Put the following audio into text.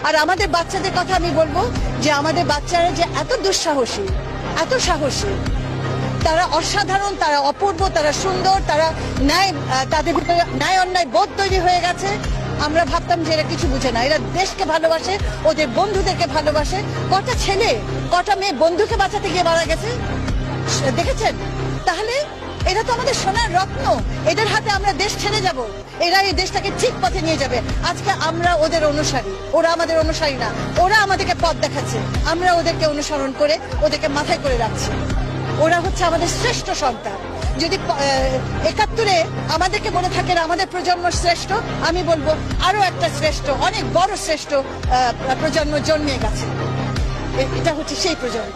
আর আমাদের বাচ্চাদের কথা আমি বলবো যে আমাদের বাচ্চারা যে এত দুঃসাহসী, এত সাহসী, তারা অসাধারণ, তারা অপূর্ব, তারা সুন্দর, তারা তাদের ভিতরে ন্যায় অন্যায় বোধ তৈরি হয়ে গেছে। আমরা ভাবতাম যে এরা কিছু বুঝে না, এরা দেশকে ভালোবাসে, ওদের বন্ধুদেরকে ভালোবাসে। কটা ছেলে কটা মেয়ে বন্ধুকে বাঁচাতে গিয়ে মারা গেছে দেখেছেন? তাহলে এরা তো আমাদের সোনার রত্ন, এদের হাতে আমরা দেশ ছেড়ে যাব, এরা এই দেশটাকে ঠিক পথে নিয়ে যাবে। আজকে আমরা ওদের অনুসারী, ওরা আমাদের অনুসারী না, ওরা আমাদেরকে পথ দেখাচ্ছে, আমরা ওদেরকে অনুসরণ করে ওদেরকে মাথায় করে রাখছি। ওরা হচ্ছে আমাদের শ্রেষ্ঠ সন্তান। যদি ৭১-এ আমাদেরকে বলে থাকেন আমাদের প্রজন্ম শ্রেষ্ঠ, আমি বলবো আরো একটা শ্রেষ্ঠ, অনেক বড় শ্রেষ্ঠ প্রজন্ম জন্মে গেছে। এটা হচ্ছে সেই প্রজন্ম।